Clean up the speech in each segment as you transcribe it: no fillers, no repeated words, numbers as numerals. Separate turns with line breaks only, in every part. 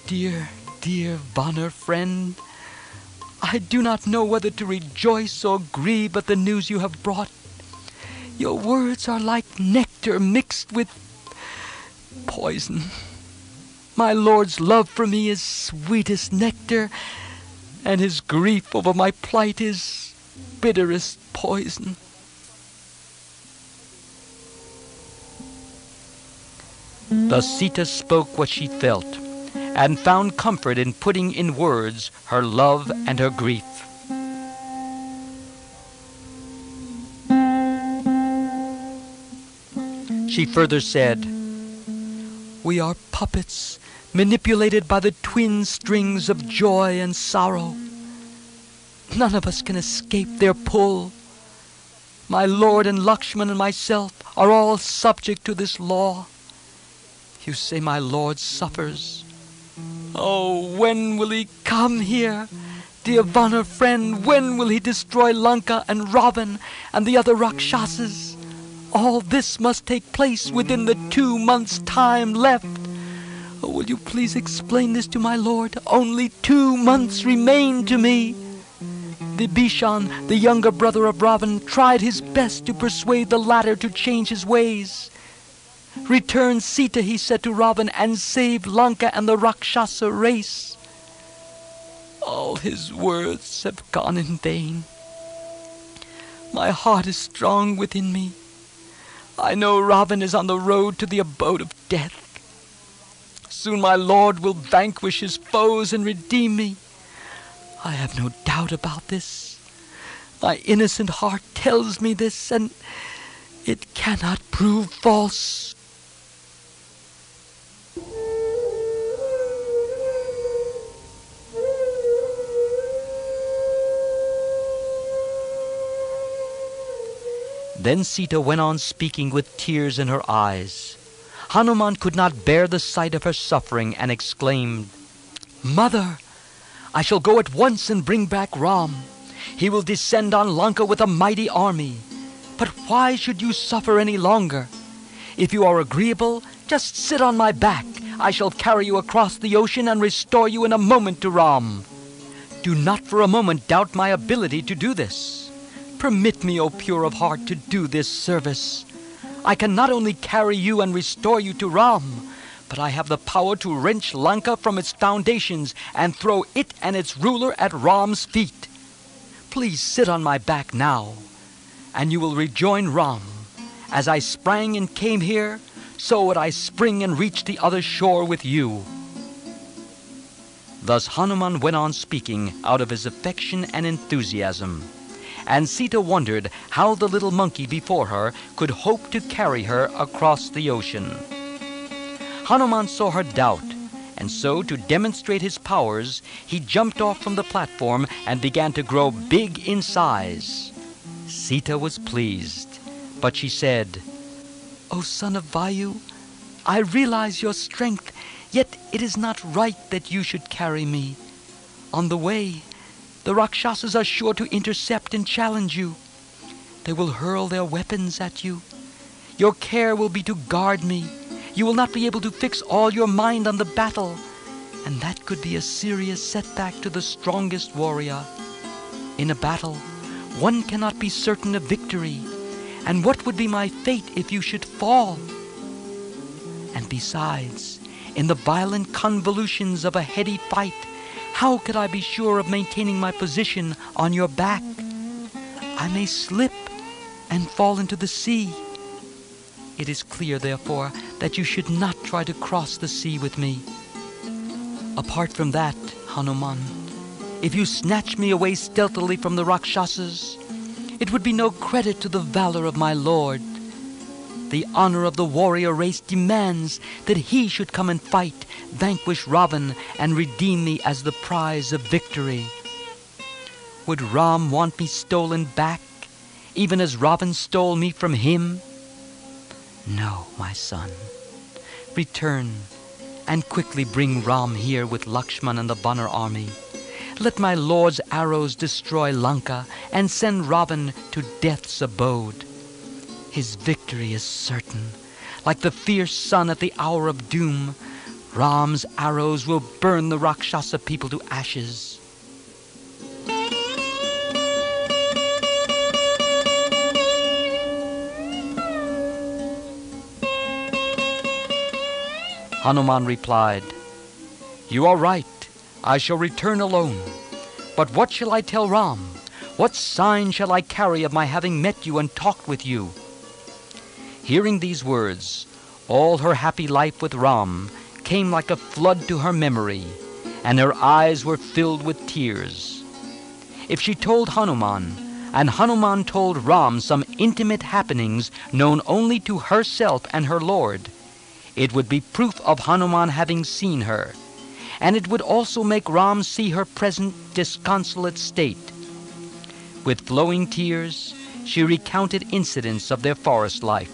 Dear, dear Vanner friend, I do not know whether to rejoice or grieve at the news you have brought. Your words are like nectar mixed with poison. My Lord's love for me is sweetest nectar, and his grief over my plight is bitterest poison. Thus Sita spoke what she felt, and found comfort in putting in words her love and her grief. She further said, "We are puppets manipulated by the twin strings of joy and sorrow. None of us can escape their pull. My Lord and Lakshman and myself are all subject to this law. You say my Lord suffers. Oh, when will he come here? Dear Vanner friend, when will he destroy Lanka and Ravan and the other Rakshasas? All this must take place within the 2 months' time left. Oh, will you please explain this to my Lord? Only 2 months remain to me." Vibhishan, the younger brother of Ravan, tried his best to persuade the latter to change his ways. "Return Sita," he said to Ravan, "and save Lanka and the Rakshasa race." All his words have gone in vain. My heart is strong within me. I know Ravan is on the road to the abode of death. Soon my Lord will vanquish his foes and redeem me. I have no doubt about this. My innocent heart tells me this, and it cannot prove false. Then Sita went on speaking with tears in her eyes. Hanuman could not bear the sight of her suffering and exclaimed, "Mother, I shall go at once and bring back Ram. He will descend on Lanka with a mighty army. But why should you suffer any longer? If you are agreeable, just sit on my back. I shall carry you across the ocean and restore you in a moment to Ram. Do not for a moment doubt my ability to do this. Permit me, O pure of heart, to do this service. I can not only carry you and restore you to Ram, but I have the power to wrench Lanka from its foundations and throw it and its ruler at Ram's feet. Please sit on my back now, and you will rejoin Ram. As I sprang and came here, so would I spring and reach the other shore with you." Thus Hanuman went on speaking out of his affection and enthusiasm, and Sita wondered how the little monkey before her could hope to carry her across the ocean. Hanuman saw her doubt, and so to demonstrate his powers, he jumped off from the platform and began to grow big in size. Sita was pleased, but she said, "O son of Vayu, I realize your strength, yet it is not right that you should carry me. On the way, the Rakshasas are sure to intercept and challenge you. They will hurl their weapons at you. Your care will be to guard me. You will not be able to fix all your mind on the battle, and that could be a serious setback to the strongest warrior. In a battle, one cannot be certain of victory, and what would be my fate if you should fall? And besides, in the violent convolutions of a heady fight, how could I be sure of maintaining my position on your back? I may slip and fall into the sea. It is clear, therefore, that you should not try to cross the sea with me. Apart from that, Hanuman, if you snatch me away stealthily from the Rakshasas, it would be no credit to the valor of my lord. The honor of the warrior race demands that he should come and fight, vanquish Ravan, and redeem me as the prize of victory. Would Ram want me stolen back, even as Ravan stole me from him? No, my son. Return, and quickly bring Ram here with Lakshman and the Vanner army. Let my lord's arrows destroy Lanka and send Ravan to death's abode. His victory is certain. Like the fierce sun at the hour of doom, Ram's arrows will burn the Rakshasa people to ashes. Hanuman replied, "You are right. I shall return alone. But what shall I tell Ram? What sign shall I carry of my having met you and talked with you?" Hearing these words, all her happy life with Ram came like a flood to her memory, and her eyes were filled with tears. If she told Hanuman, and Hanuman told Ram some intimate happenings known only to herself and her Lord, it would be proof of Hanuman having seen her, and it would also make Ram see her present disconsolate state. With flowing tears, she recounted incidents of their forest life.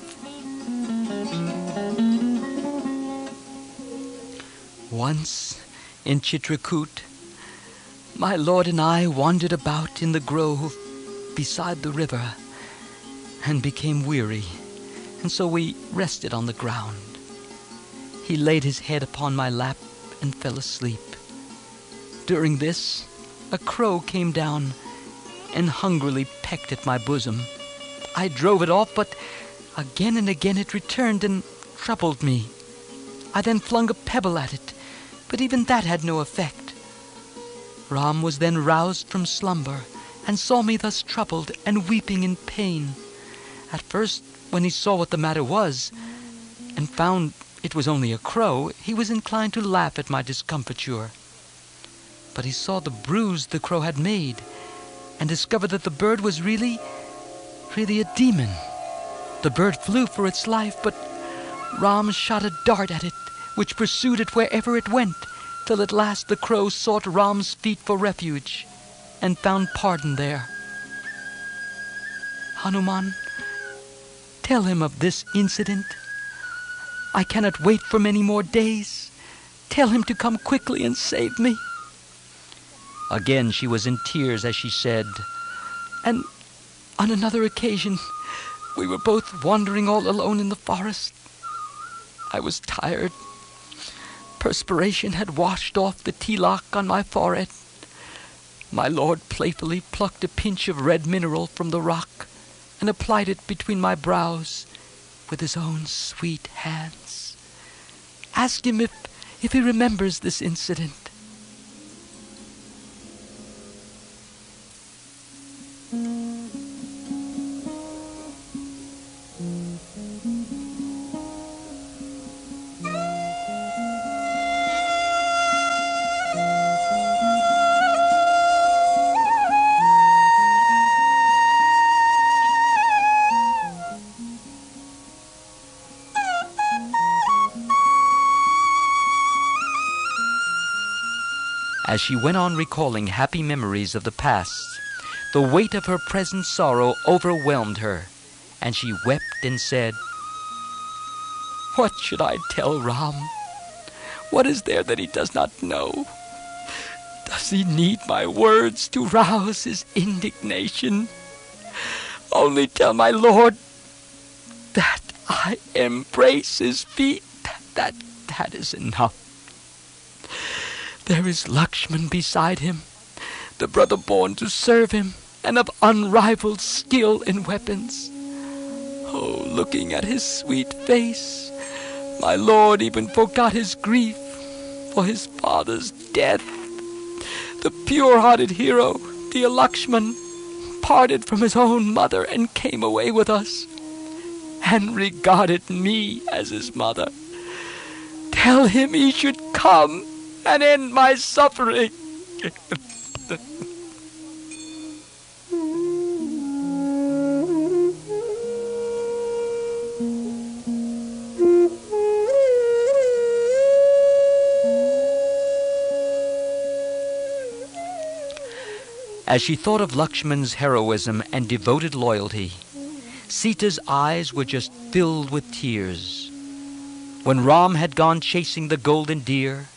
Once, in Chitrakoot, my Lord and I wandered about in the grove beside the river and became weary, and so we rested on the ground. He laid his head upon my lap and fell asleep. During this, a crow came down and hungrily pecked at my bosom. I drove it off, but again and again it returned and troubled me. I then flung a pebble at it, but even that had no effect. Ram was then roused from slumber and saw me thus troubled and weeping in pain. At first, when he saw what the matter was, and found it was only a crow, he was inclined to laugh at my discomfiture. But he saw the bruise the crow had made, and discovered that the bird was really a demon. The bird flew for its life, but Ram shot a dart at it, which pursued it wherever it went, till at last the crow sought Ram's feet for refuge, and found pardon there. Hanuman, tell him of this incident. I cannot wait for many more days. Tell him to come quickly and save me." Again she was in tears as she said, "And on another occasion, we were both wandering all alone in the forest. I was tired. Perspiration had washed off the tilak on my forehead. My Lord playfully plucked a pinch of red mineral from the rock and applied it between my brows with his own sweet hands. Ask him if he remembers this incident." As she went on recalling happy memories of the past, the weight of her present sorrow overwhelmed her, and she wept and said, "What should I tell Ram? What is there that he does not know? Does he need my words to rouse his indignation? Only tell my Lord that I embrace his feet. That is enough. There is Lakshman beside him, the brother born to serve him, and of unrivaled skill in weapons. Oh, looking at his sweet face, my Lord even forgot his grief for his father's death. The pure-hearted hero, dear Lakshman, parted from his own mother and came away with us, and regarded me as his mother. Tell him he should come and end my suffering." As she thought of Lakshman's heroism and devoted loyalty, Sita's eyes were just filled with tears. When Ram had gone chasing the golden deer,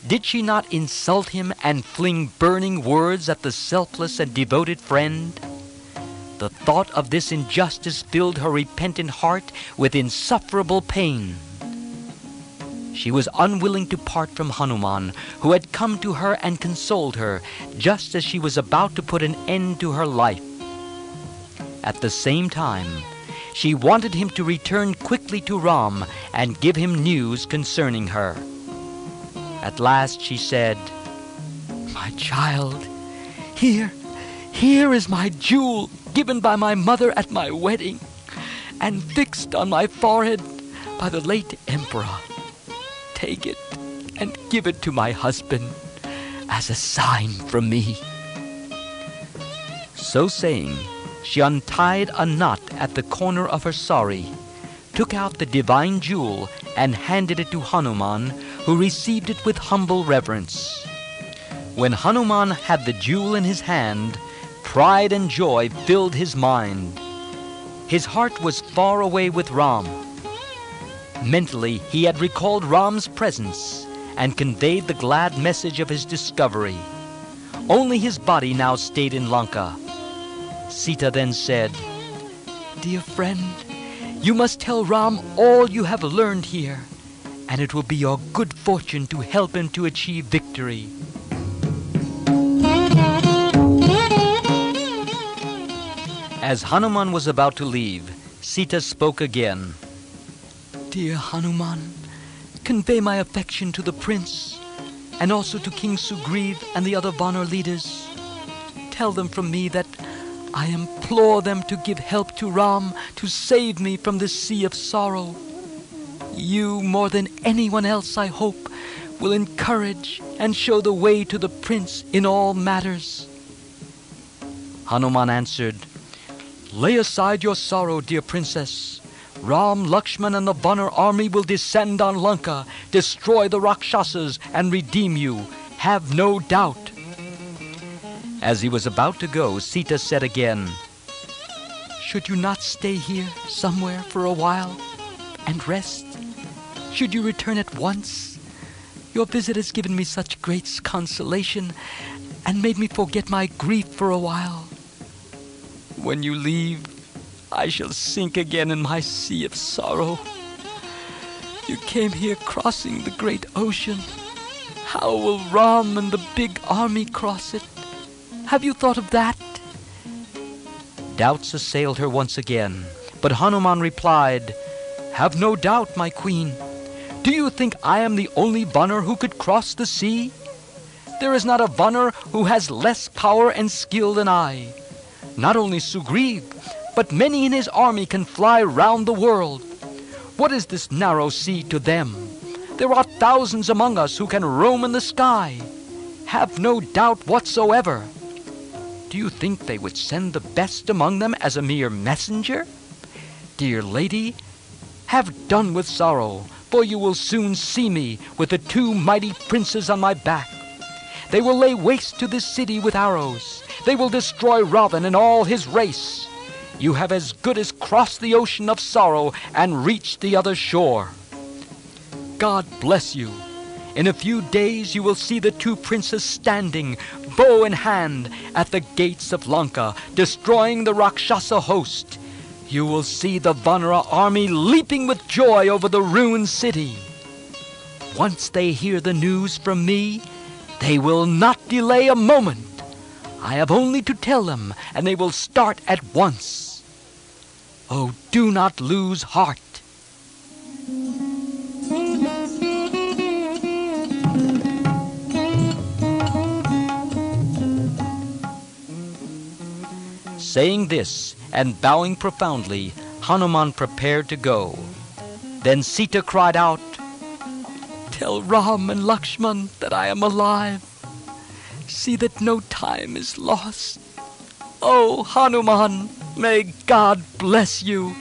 did she not insult him and fling burning words at the selfless and devoted friend? The thought of this injustice filled her repentant heart with insufferable pain. She was unwilling to part from Hanuman, who had come to her and consoled her, just as she was about to put an end to her life. At the same time, she wanted him to return quickly to Ram and give him news concerning her. At last she said, "My child, here is my jewel given by my mother at my wedding and fixed on my forehead by the late emperor. Take it and give it to my husband as a sign from me." So saying, she untied a knot at the corner of her sari, took out the divine jewel, and handed it to Hanuman, who received it with humble reverence. When Hanuman had the jewel in his hand, pride and joy filled his mind. His heart was far away with Ram. Mentally, he had recalled Ram's presence and conveyed the glad message of his discovery. Only his body now stayed in Lanka. Sita then said, "Dear friend, you must tell Ram all you have learned here, and it will be your good fortune to help him to achieve victory." As Hanuman was about to leave, Sita spoke again. "Dear Hanuman, convey my affection to the prince, and also to King Sugriv and the other Vanar leaders. Tell them from me that I implore them to give help to Ram to save me from this sea of sorrow. You, more than anyone else, I hope, will encourage and show the way to the prince in all matters." Hanuman answered, "Lay aside your sorrow, dear princess. Ram, Lakshman, and the Vanar army will descend on Lanka, destroy the Rakshasas, and redeem you. Have no doubt." As he was about to go, Sita said again, "Should you not stay here somewhere for a while and rest? Should you return at once? Your visit has given me such great consolation and made me forget my grief for a while. When you leave, I shall sink again in my sea of sorrow. You came here crossing the great ocean. How will Ram and the big army cross it? Have you thought of that?" Doubts assailed her once again, but Hanuman replied, "Have no doubt, my queen. Do you think I am the only Vanar who could cross the sea? There is not a Vanar who has less power and skill than I. Not only Sugriv, but many in his army can fly round the world. What is this narrow sea to them? There are thousands among us who can roam in the sky. Have no doubt whatsoever. Do you think they would send the best among them as a mere messenger? Dear lady, have done with sorrow, for you will soon see me with the two mighty princes on my back. They will lay waste to this city with arrows. They will destroy Ravan and all his race. You have as good as crossed the ocean of sorrow and reached the other shore. God bless you. In a few days you will see the two princes standing, bow in hand, at the gates of Lanka, destroying the Rakshasa host. You will see the Vanara army leaping with joy over the ruined city. Once they hear the news from me, they will not delay a moment. I have only to tell them, and they will start at once. Oh, do not lose heart." Saying this, and bowing profoundly, Hanuman prepared to go. Then Sita cried out, "Tell Ram and Lakshman that I am alive. See that no time is lost. Oh, Hanuman, may God bless you."